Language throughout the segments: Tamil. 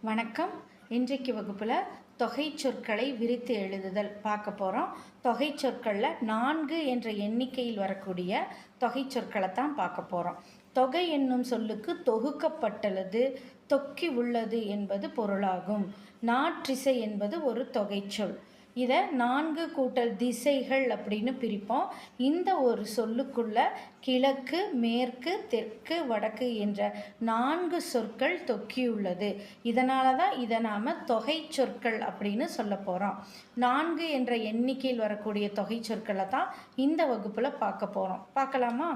வணக்கம். இன்றைக்கு வகுப்பில் தொகை சொற்களை விரித்து எழுதுதல் பார்க்க போகிறோம். தொகை சொற்களில் 4 என்ற எண்ணிக்கையில் வரக்கூடிய தொகை சொற்களை தான் பார்க்க போகிறோம். தொகை என்னும் சொல்லுக்கு தொகுக்கப்பட்டுள்ளது, தொக்கி உள்ளது என்பது பொருளாகும். நாற்றிசை என்பது ஒரு தொகை சொல். இதை 4 கூட்டல் திசைகள் அப்படின்னு பிரிப்போம். இந்த ஒரு சொல்லுக்குள்ள கிழக்கு, மேற்கு, தெற்கு, வடக்கு என்ற 4 சொற்கள் தொக்கியுள்ளது. இதனால தான் இதை நாம் தொகை சொற்கள் அப்படின்னு சொல்ல போகிறோம். 4 என்ற எண்ணிக்கையில் வரக்கூடிய தொகை சொற்களை தான் இந்த வகுப்பில் பார்க்க போகிறோம். பார்க்கலாமா?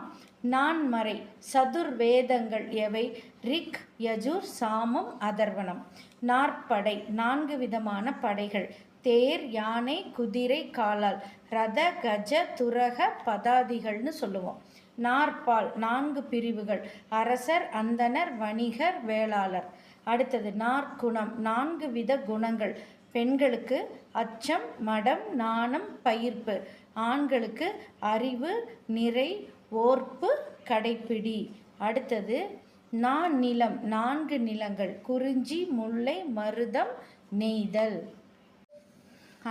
நான்மறை சதுர்வேதங்கள் எவை? ரிக், யஜுர், சாமம், அதர்வனம். நாற்படை 4 விதமான படைகள். தேர், யானை, குதிரை, காலால். ரத, கஜ, துரக, பதாதிகள்னு சொல்லுவோம். நாற்பால் 4 பிரிவுகள். அரசர், அந்தனர், வணிகர், வேளாளர். அடுத்தது நாற்குணம் 4 வித குணங்கள். பெண்களுக்கு அச்சம், மடம், நாணம், பயிர்ப்பு. ஆண்களுக்கு அறிவு, நிறை, ஓர்ப்பு, கடைப்பிடி. அடுத்தது நிலம் 4 நிலங்கள். குறிஞ்சி, முல்லை, மருதம், நெய்தல்.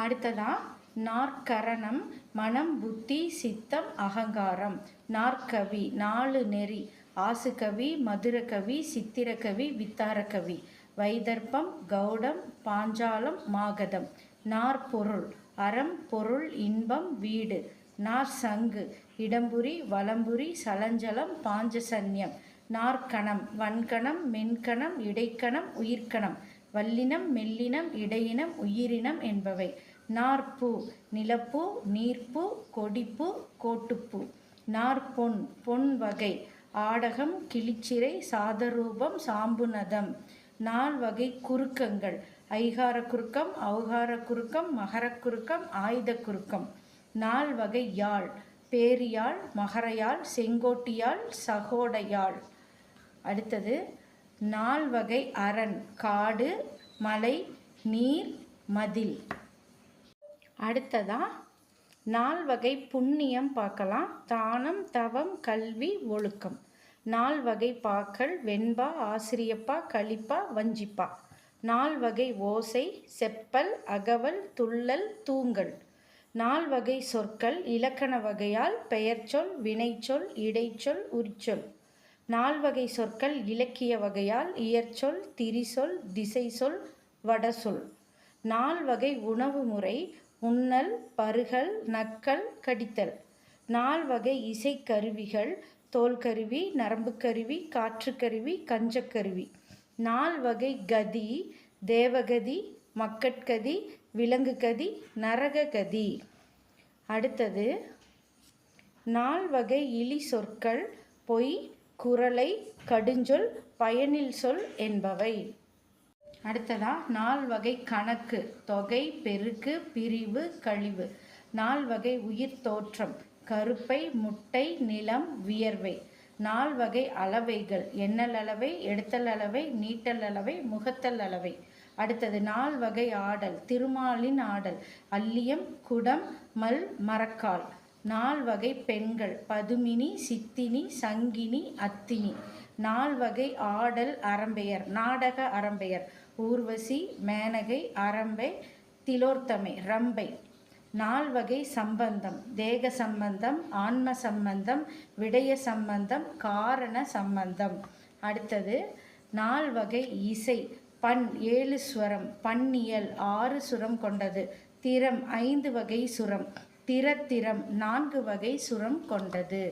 அடுத்ததான் நாற்கரணம் மனம், புத்தி, சித்தம், அகங்காரம். நாற்கவி 4 நெறி. ஆசுகவி, மதுரகவி, சித்திரக்கவி, வித்தாரக்கவி. வைதர்ப்பம், கௌடம், பாஞ்சாலம், மாகதம். நாற்பொருள் அறம், பொருள், இன்பம், வீடு. நாற்சங்கு இடம்புரி, வலம்புரி, சலஞ்சலம், பாஞ்சசன்யம். நாற்கணம் வன்கணம், மென்கணம், இடைக்கணம், உயிர்க்கணம். வல்லினம், மெல்லினம், இடையினம், உயிரினம் என்பவை. நாற்பூ நிலப்பூ, நீர்ப்பூ, கொடிப்பூ, கோட்டுப்பூ. நாற்பொன் பொன் வகை. ஆடகம், கிளிச்சிறை, சாதரூபம், சாம்புநதம். 4 வகை குறுக்கங்கள். ஐகார குறுக்கம், ஔகார குறுக்கம், மகர குறுக்கம், ஆயுத குறுக்கம். 4 வகை யாழ். பேரியாழ், மகரயாழ், செங்கோட்டியாழ், சகோடையாழ். அடுத்தது 4 வகை அரண். காடு, மலை, நீர், மதில். அடுத்ததான் 4 வகை புண்ணியம் பார்க்கலாம். தானம், தவம், கல்வி, ஒழுக்கம். 4 வகை பாக்கள். வெண்பா, ஆசிரியப்பா, கலிப்பா, வஞ்சிப்பா. 4 வகை ஓசை. செப்பல், அகவல், துள்ளல், தூங்கல். 4 வகை சொற்கள். இலக்கண வகையால் பெயர்ச்சொல், வினைச்சொல், இடைச்சொல், உரிச்சொல். 4 வகை சொற்கள். இலக்கிய வகையால் இயற்சொல், திரிசொல், திசைசொல், வடசொல். 4 வகை உணவு முறை. உண்ணல், பருகல், நக்கல், கடித்தல். 4 வகை இசைக்கருவிகள். தோல்கருவி, நரம்புக்கருவி, காற்றுக்கருவி, கஞ்சக்கருவி. 4 வகை கதி. தேவகதி, மக்கட்கதி, விலங்குகதி, நரககதி. அடுத்தது 4 வகை இலி சொற்கள். பொய், குறளை, கடுஞ்சொல், பயனில் சொல் என்பவை. அடுத்ததா 4 வகை கணக்கு. தொகை, பெருக்கு, பிரிவு, கழிவு. 4 வகை உயிர் தோற்றம். கருப்பை, முட்டை, நிலம், வியர்வை. 4 வகை அளவைகள். எண்ணல் அளவை, எடுத்தல் அளவை, நீட்டல் அளவை, முகத்தல் அளவை. அடுத்தது 4 வகை ஆடல். திருமாலின் ஆடல். அல்லியம், குடம், மல், மரக்கால். 4 வகை பெண்கள். பதுமினி, சித்தினி, சங்கினி, அத்தினி. 4 வகை ஆடல் அரம்பெயர். நாடக அரம்பெயர். ஊர்வசி, மேனகை, அரம்பை, திலோர்த்தமை, ரம்பை. 4 வகை சம்பந்தம். தேக சம்பந்தம், ஆன்ம சம்பந்தம், விடய சம்பந்தம், காரண சம்பந்தம். அடுத்தது 4 வகை இசை. பண் 7 சுரம். பன்னியல் 6 சுரம் கொண்டது. திறம் 5 வகை சுரம். திறத்திறம் 4 வகை சுரம் கொண்டது.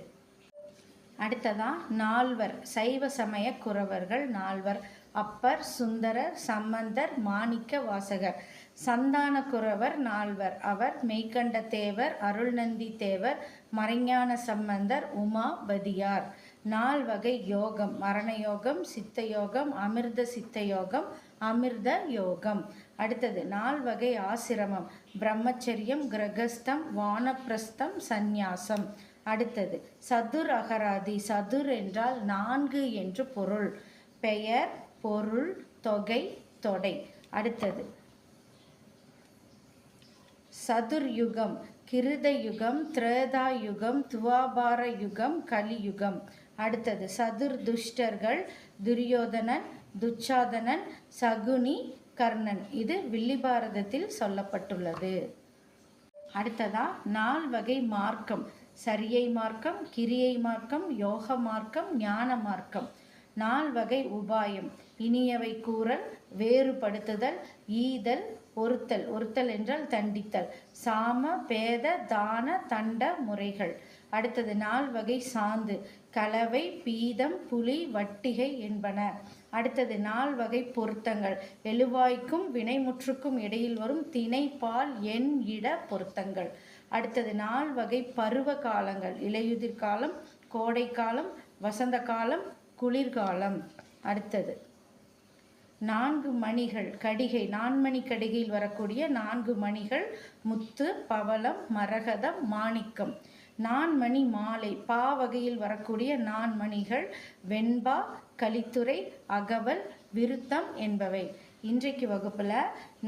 அடுத்ததான் 4வர். சைவ சமய குரவர்கள் 4வர். அப்பர், சுந்தரர், சம்பந்தர், மாணிக்க வாசகர். சந்தான குரவர் 4வர். அவர் மெய்கண்ட தேவர், அருள்நந்தி தேவர், மறைஞான சம்பந்தர், உமாபதியார். 4 வகை யோகம். மரண யோகம், சித்த யோகம், அமிர்த சித்த யோகம், அமிர்த யோகம். அடுத்தது 4 வகை ஆசிரமம். பிரம்மச்சரியம், கிரகஸ்தம், வானப்பிரஸ்தம், சந்நியாசம். அடுத்தது சதுர் அகராதி. சதுர் என்றால் 4 என்று பொருள். பெயர், பொருள், தொகை, தொடை. அடுத்தது சதுர்யுகம். கிருத யுகம், திரேதா யுகம், துவாபார யுகம், கலியுகம். அடுத்தது சதுர்துஷ்டர்கள். துரியோதனன், துச்சாதனன், சகுனி, கர்ணன். இது வில்லிபாரதத்தில் சொல்லப்பட்டுள்ளது. அடுத்ததா 4 வகை மார்க்கம்: சரியை மார்க்கம், கிரியை மார்க்கம், யோக மார்க்கம், ஞான மார்க்கம். 4 வகை உபாயம்: இனியவை கூறல், வேறுபடுத்துதல், ஈதல், ஒருத்தல். ஒருத்தல் என்றால் தண்டித்தல். சாம, பேத, தான, தண்ட முறைகள். அடுத்தது 4 வகை சாந்து: கலவை, பீதம், புலி, வட்டிகை என்பன. அடுத்தது 4 வகை பொருத்தங்கள்: எழுவாய்க்கும் வினைமுற்றுக்கும் இடையில் வரும் திணை, பால், எண், இட பொருத்தங்கள். அடுத்தது 4 வகை பருவ காலங்கள்: இலையுதிர் காலம், கோடை காலம், வசந்த காலம், குளிர்காலம். அடுத்தது 4 மணிகள் கடிகை: நான்மணி கடிகையில் வரக்கூடிய 4 மணிகள்: முத்து, பவளம், மரகதம், மாணிக்கம். நான்மணி மாலை பா வகையில் வரக்கூடிய 4 மணிகள்: வெண்பா, கலித்துறை, அகவல், விருத்தம் என்பவை. இன்றைக்கு வகுப்பில்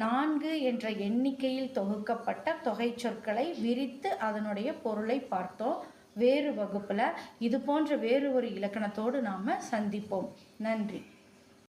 4 என்ற எண்ணிக்கையில் தொகுக்கப்பட்ட தொகை சொற்களை விரித்து அதனுடைய பொருளை பார்த்தோம். வேறு வகுப்பில் இது போன்ற வேறு ஒரு இலக்கணத்தோடு நாம் சந்திப்போம். நன்றி.